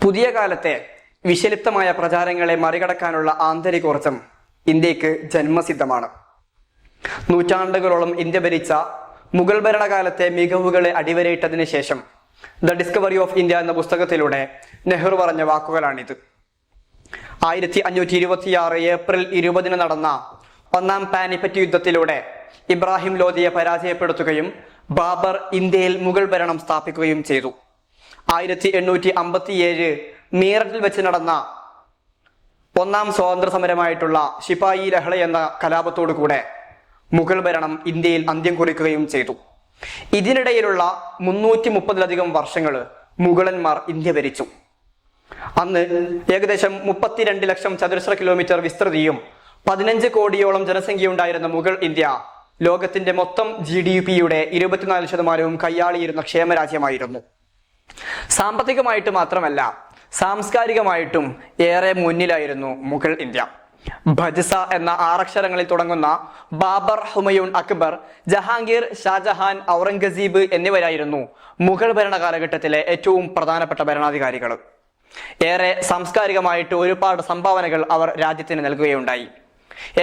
പുതിയ കാലത്തെ വിഷലിപ്തമായ പ്രചാരങ്ങളെ മറികടക്കാനുള്ള ആന്തരികോർജം ഇന്ത്യക്ക് ജന്മസിദ്ധമാണ്. നൂറ്റാണ്ടുകളോളം ഇന്ത്യ ഭരിച്ച മുഗൾ ഭരണകാലത്തെ മികവുകളെ അടിവരയിട്ടതിന് ശേഷം ദ ഡിസ്കവറി ഓഫ് ഇന്ത്യ എന്ന പുസ്തകത്തിലൂടെ നെഹ്റു പറഞ്ഞ വാക്കുകളാണിത്. 1526 ഏപ്രിൽ 20 നടന്ന ഒന്നാം പാനിപ്പറ്റ് യുദ്ധത്തിലൂടെ ഇബ്രാഹിം ലോധിയെ പരാജയപ്പെടുത്തുകയും ബാബർ ഇന്ത്യയിൽ മുഗൾ ഭരണം സ്ഥാപിക്കുകയും ചെയ്തു. 1857 മീററ്റിൽ വെച്ച് നടന്ന ഒന്നാം സ്വാതന്ത്ര്യ സമരമായിട്ടുള്ള ശിപായി ലഹള എന്ന കലാപത്തോടു കൂടെ മുഗൾ ഭരണം ഇന്ത്യയിൽ അന്ത്യം കുറിക്കുകയും ചെയ്തു. ഇതിനിടയിലുള്ള 330-ലധികം വർഷങ്ങൾ മുഗളന്മാർ ഇന്ത്യ ഭരിച്ചു. അന്ന് ഏകദേശം 32 ലക്ഷം ചതുരശ്ര കിലോമീറ്റർ വിസ്തൃതിയും 15 കോടിയോളം ജനസംഖ്യയുണ്ടായിരുന്ന മുഗൾ ഇന്ത്യ ലോകത്തിന്റെ മൊത്തം GDP-യുടെ 24% കയ്യാളിയിരുന്ന ക്ഷേമരാജ്യമായിരുന്നു. സാമ്പത്തികമായിട്ട് മാത്രമല്ല, സാംസ്കാരികമായിട്ടും ഏറെ മുന്നിലായിരുന്നു മുഗൾ ഇന്ത്യ. ഭജ്സ എന്ന 6 അക്ഷരങ്ങളിൽ തുടങ്ങുന്ന ബാബർ, ഹുമയൂൺ, അക്ബർ, ജഹാംഗീർ, ഷാജഹാൻ, ഔറംഗസീബ് എന്നിവരായിരുന്നു മുഗൾ ഭരണ കാലഘട്ടത്തിലെ ഏറ്റവും പ്രധാനപ്പെട്ട ഭരണാധികാരികൾ. ഏറെ സാംസ്കാരികമായിട്ട് ഒരുപാട് സംഭാവനകൾ അവർ രാജ്യത്തിന് നൽകുകയുണ്ടായി.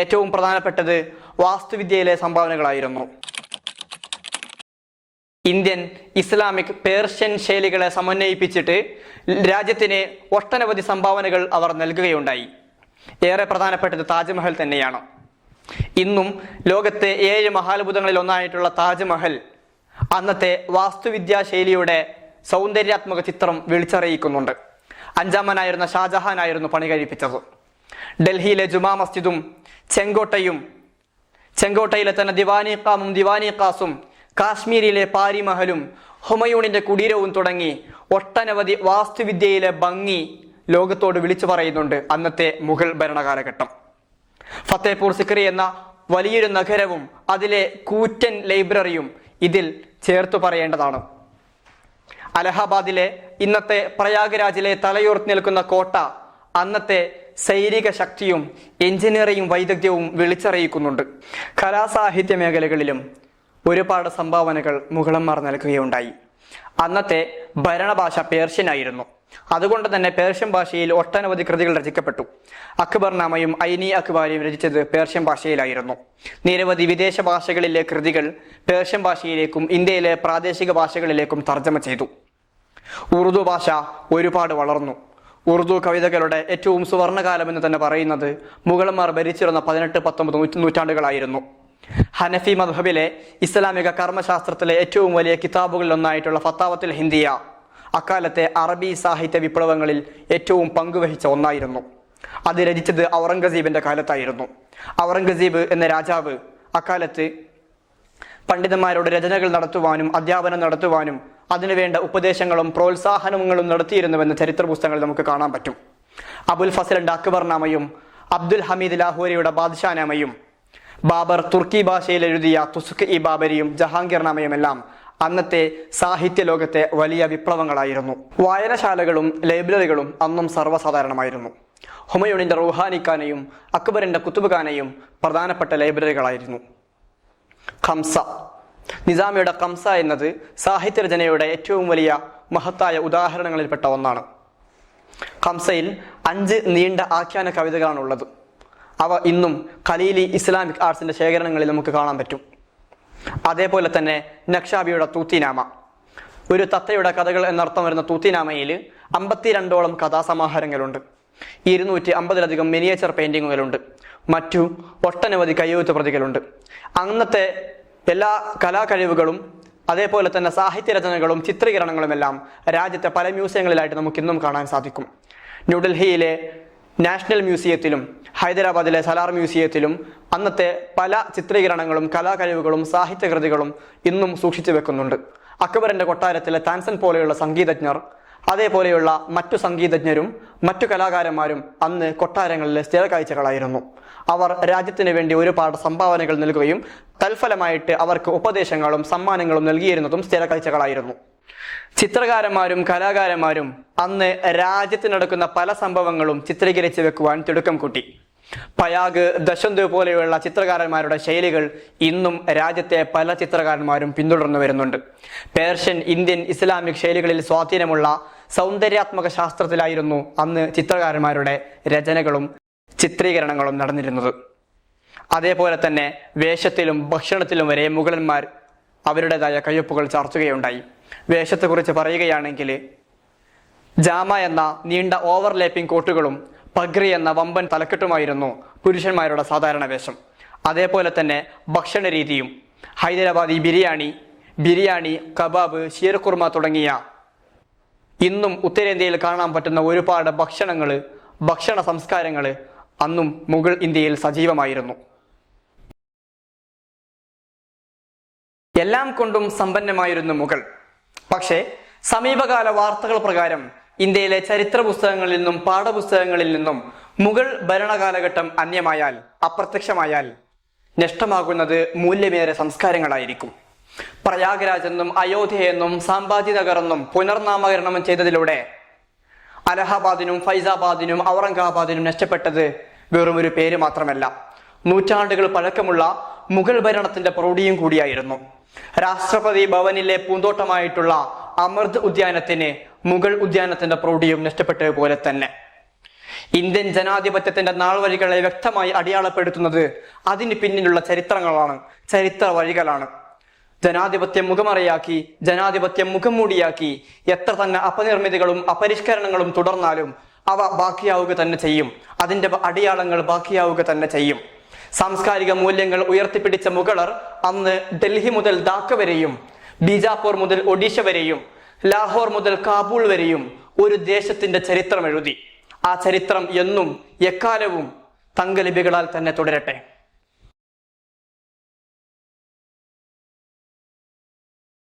ഏറ്റവും പ്രധാനപ്പെട്ടത് വാസ്തുവിദ്യയിലെ സംഭാവനകളായിരുന്നു. ഇന്ത്യൻ, ഇസ്ലാമിക്, പേർഷ്യൻ ശൈലികളെ സമന്വയിപ്പിച്ചിട്ട് രാജ്യത്തിന് ഒട്ടനവധി സംഭാവനകൾ അവർ നൽകുകയുണ്ടായി. ഏറെ പ്രധാനപ്പെട്ടത് താജ്മഹൽ തന്നെയാണ്. ഇന്നും ലോകത്തെ 7 മഹാത്ഭുതങ്ങളിൽ ഒന്നായിട്ടുള്ള താജ്മഹൽ അന്നത്തെ വാസ്തുവിദ്യാ ശൈലിയുടെ സൗന്ദര്യാത്മക ചിത്രം വിളിച്ചറിയിക്കുന്നുണ്ട്. 5-മനായിരുന്ന ഷാജഹാൻ ആയിരുന്നു പണി കഴിപ്പിച്ചത്. ഡൽഹിയിലെ ജുമാ മസ്ജിദും ചെങ്കോട്ടയിലെ തന്നെ ദിവാനി ഖാസും കാശ്മീരിലെ പാരിമഹലും ഹുമയൂണിന്റെ കുടീരവും തുടങ്ങി ഒട്ടനവധി വാസ്തുവിദ്യയിലെ ഭംഗി ലോകത്തോട് വിളിച്ചു പറയുന്നുണ്ട് അന്നത്തെ മുഗൾ ഭരണകാലഘട്ടം. ഫത്തേപൂർ സിക്രി എന്ന വലിയൊരു നഗരവും അതിലെ കൂറ്റൻ ലൈബ്രറിയും ഇതിൽ ചേർത്തു പറയേണ്ടതാണ്. അലഹാബാദിലെ ഇന്നത്തെ പ്രയാഗ്രാജിലെ തലയുയർത്തി നിൽക്കുന്ന കോട്ട അന്നത്തെ സൈനിക ശക്തിയും എഞ്ചിനീയറിംഗ് വൈദഗ്ധ്യവും വിളിച്ചറിയിക്കുന്നുണ്ട്. കലാസാഹിത്യ മേഖലകളിലും ഒരുപാട് സംഭാവനകൾ മുഗളന്മാർ നൽകുകയുണ്ടായി. അന്നത്തെ ഭരണഭാഷ പേർഷ്യനായിരുന്നു. അതുകൊണ്ട് തന്നെ പേർഷ്യൻ ഭാഷയിൽ ഒട്ടനവധി കൃതികൾ രചിക്കപ്പെട്ടു. അക്ബർനാമയും ഐനി അക്ബാരിയും രചിച്ചത് പേർഷ്യൻ ഭാഷയിലായിരുന്നു. നിരവധി വിദേശ ഭാഷകളിലെ കൃതികൾ പേർഷ്യൻ ഭാഷയിലേക്കും ഇന്ത്യയിലെ പ്രാദേശിക ഭാഷകളിലേക്കും തർജ്ജമ ചെയ്തു. ഉറുദു ഭാഷ ഒരുപാട് വളർന്നു. ഉറുദു കവിതകളുടെ ഏറ്റവും സുവർണകാലം എന്ന് തന്നെ പറയുന്നത് മുഗളന്മാർ ഭരിച്ചിരുന്ന 18-19 നൂറ്റാണ്ടുകളായിരുന്നു. ഹനഫി മദ്ഹബിലെ ഇസ്ലാമിക കർമ്മശാസ്ത്രത്തിലെ ഏറ്റവും വലിയ കിതാബുകളിൽ ഒന്നായിട്ടുള്ള ഫത്താവത്തുൽ ഹിന്ദിയ അക്കാലത്തെ അറബി സാഹിത്യ വിപ്ലവങ്ങളിൽ ഏറ്റവും പങ്കുവഹിച്ച ഒന്നായിരുന്നു. അത് രചിച്ചത് ഔറംഗസീബിന്റെ കാലത്തായിരുന്നു. ഔറംഗസീബ് എന്ന രാജാവ് അക്കാലത്ത് പണ്ഡിതന്മാരോട് രചനകൾ നടത്തുവാനും അധ്യാപനം നടത്തുവാനും അതിനുവേണ്ട ഉപദേശങ്ങളും പ്രോത്സാഹനങ്ങളും നടത്തിയിരുന്നുവെന്ന് ചരിത്ര പുസ്തകങ്ങളിൽ നമുക്ക് കാണാൻ പറ്റും. അബുൽ ഫസലിന്റെ അക്ബർനാമയും അബ്ദുൽ ഹമീദ് ലാഹോരിയുടെ ബാദ്ഷാനാമയും ബാബർ തുർക്കി ഭാഷയിൽ എഴുതിയ തുസുഖ്-ഇ ബാബരിയും ജഹാംഗീർനാമയും എല്ലാം അന്നത്തെ സാഹിത്യ ലോകത്തെ വലിയ വിപ്ലവങ്ങളായിരുന്നു. വായനശാലകളും ലൈബ്രറികളും അന്നും സർവ്വസാധാരണമായിരുന്നു. ഹുമയൂണിന്റെ റൂഹാനിഖാനയും അക്ബറിന്റെ കുത്തുബ്ഖാനയും പ്രധാനപ്പെട്ട ലൈബ്രറികളായിരുന്നു. ഖംസ, നിസാമിയുടെ ഖംസ എന്നത് സാഹിത്യരചനയുടെ ഏറ്റവും വലിയ മഹത്തായ ഉദാഹരണങ്ങളിൽപ്പെട്ട ഒന്നാണ്. ഖംസയിൽ 5 നീണ്ട ആഖ്യാന കവിതകളാണുള്ളത്. അവ ഇന്നും ഖലീലി ഇസ്ലാമിക് ആർട്സിന്റെ ശേഖരണങ്ങളിൽ നമുക്ക് കാണാൻ പറ്റും. അതേപോലെ തന്നെ നക്ഷാബിയുടെ തൂത്തിനാമ, ഒരു തത്തയുടെ കഥകൾ എന്നർത്ഥം വരുന്ന തൂത്തിനാമയിൽ 52ഓളം കഥാസമാഹാരങ്ങളുണ്ട്. 250-ലധികം മിനിയേച്ചർ പെയിന്റിങ്ങുകളുണ്ട്. മറ്റു ഒട്ടനവധി കയ്യെഴുത്ത് പ്രതികളുണ്ട്. അന്നത്തെ എല്ലാ കലാകഴിവുകളും അതേപോലെ തന്നെ സാഹിത്യരചനകളും ചിത്രീകരണങ്ങളുമെല്ലാം രാജ്യത്തെ പല മ്യൂസിയങ്ങളിലായിട്ട് നമുക്ക് ഇന്നും കാണാൻ സാധിക്കും. ന്യൂഡൽഹിയിലെ നാഷണൽ മ്യൂസിയത്തിലും ഹൈദരാബാദിലെ സലാർ മ്യൂസിയത്തിലും അന്നത്തെ പല ചിത്രീകരണങ്ങളും കലാകഴിവുകളും സാഹിത്യകൃതികളും ഇന്നും സൂക്ഷിച്ചു വെക്കുന്നുണ്ട്. അക്ബറിന്റെ കൊട്ടാരത്തിലെ താൻസൻ പോലെയുള്ള സംഗീതജ്ഞർ, അതേപോലെയുള്ള മറ്റു സംഗീതജ്ഞരും മറ്റു കലാകാരന്മാരും അന്ന് കൊട്ടാരങ്ങളിലെ സ്ഥിര കാഴ്ചകളായിരുന്നു. അവർ രാജ്യത്തിന് വേണ്ടി ഒരുപാട് സംഭാവനകൾ നൽകുകയും തൽഫലമായിട്ട് അവർക്ക് ഉപദേശങ്ങളും സമ്മാനങ്ങളും നൽകിയിരുന്നതും സ്ഥിര കാഴ്ചകളായിരുന്നു. ചിത്രകാരന്മാരും കലാകാരന്മാരും അന്ന് രാജ്യത്ത് നടക്കുന്ന പല സംഭവങ്ങളും ചിത്രീകരിച്ച് വെക്കുവാൻ തിടുക്കം കൂട്ടി. പയാഗ്, ദശന്ത് പോലെയുള്ള ചിത്രകാരന്മാരുടെ ശൈലികൾ ഇന്നും രാജ്യത്തെ പല ചിത്രകാരന്മാരും പിന്തുടർന്നു വരുന്നുണ്ട്. പേർഷ്യൻ, ഇന്ത്യൻ, ഇസ്ലാമിക് ശൈലികളിൽ സ്വാധീനമുള്ള സൗന്ദര്യാത്മക ശാസ്ത്രത്തിലായിരുന്നു അന്ന് ചിത്രകാരന്മാരുടെ രചനകളും ചിത്രീകരണങ്ങളും നടന്നിരുന്നത്. അതേപോലെ തന്നെ വേഷത്തിലും ഭക്ഷണത്തിലും വരെ മുഗളന്മാർ അവരുടേതായ കയ്യൊപ്പുകൾ ചാർത്തുകയുണ്ടായി. വേഷത്തെക്കുറിച്ച് പറയുകയാണെങ്കിൽ ജാമ എന്ന നീണ്ട ഓവർലാപ്പിംഗ് കോട്ടുകളും പഗ്രി എന്ന വമ്പൻ തലക്കെട്ടുമായിരുന്നു പുരുഷന്മാരുടെ സാധാരണ വേഷം. അതേപോലെ തന്നെ ഭക്ഷണ രീതിയും ഹൈദരാബാദി ബിരിയാണി, കബാബ്, ഷീർകുർമ തുടങ്ങിയ ഇന്നും ഉത്തരേന്ത്യയിൽ കാണാൻ പറ്റുന്ന ഒരുപാട് ഭക്ഷണ സംസ്കാരങ്ങൾ അന്നും മുഗൾ ഇന്ത്യയിൽ സജീവമായിരുന്നു. എല്ലാം കൊണ്ടും സമ്പന്നമായിരുന്നു മുഗൾ. പക്ഷേ സമീപകാല വാർത്തകൾ പ്രകാരം ഇന്ത്യയിലെ ചരിത്ര പുസ്തകങ്ങളിൽ നിന്നും പാഠപുസ്തകങ്ങളിൽ നിന്നും മുഗൾ ഭരണകാലഘട്ടം അന്യമായാൽ, അപ്രത്യക്ഷമായാൽ നഷ്ടമാകുന്നത് മൂല്യമേറെ സംസ്കാരങ്ങളായിരിക്കും. പ്രയാഗ്രാജ് എന്നും അയോധ്യ എന്നും സാമ്പാജി നഗർ എന്നും പുനർനാമകരണം ചെയ്തതിലൂടെ അലഹബാദിനും ഫൈസാബാദിനും ഔറംഗാബാദിനും നഷ്ടപ്പെട്ടത് വെറുമൊരു പേര് മാത്രമല്ല, നൂറ്റാണ്ടുകൾ പഴക്കമുള്ള മുഗൾ ഭരണത്തിന്റെ പ്രൗഢിയും കൂടിയായിരുന്നു. രാഷ്ട്രപതി ഭവനിലെ പൂന്തോട്ടമായിട്ടുള്ള അമൃത് ഉദ്യാനത്തിന് മുഗൾ ഉദ്യാനത്തിന്റെ പ്രൗഢിയും നഷ്ടപ്പെട്ടതുപോലെ തന്നെ ഇന്ത്യൻ ജനാധിപത്യത്തിന്റെ നാൾവഴികളെ വ്യക്തമായി അടയാളപ്പെടുത്തുന്നത് അതിന് പിന്നിലുള്ള ചരിത്ര വഴികളാണ്. ജനാധിപത്യം മുഖമറയാക്കി, ജനാധിപത്യം മുഖംമൂടിയാക്കി എത്ര തന്നെ അപനിർമ്മിതികളും അപരിഷ്കരണങ്ങളും തുടർന്നാലും അവ ബാക്കിയാവുക തന്നെ ചെയ്യും. അതിന്റെ അടയാളങ്ങൾ ബാക്കിയാവുക തന്നെ ചെയ്യും. സാംസ്കാരിക മൂല്യങ്ങൾ ഉയർത്തിപ്പിടിച്ച മുഗളർ അന്ന് ഡൽഹി മുതൽ ധാക്ക വരെയും, ബീജാപ്പൂർ മുതൽ ഒഡീഷ വരെയും, ലാഹോർ മുതൽ കാബൂൾ വരെയും ഒരു ദേശത്തിന്റെ ചരിത്രം എഴുതി. ആ ചരിത്രം എന്നും എക്കാലവും തങ്കലിപികളാൽ തന്നെ തുടരട്ടെ.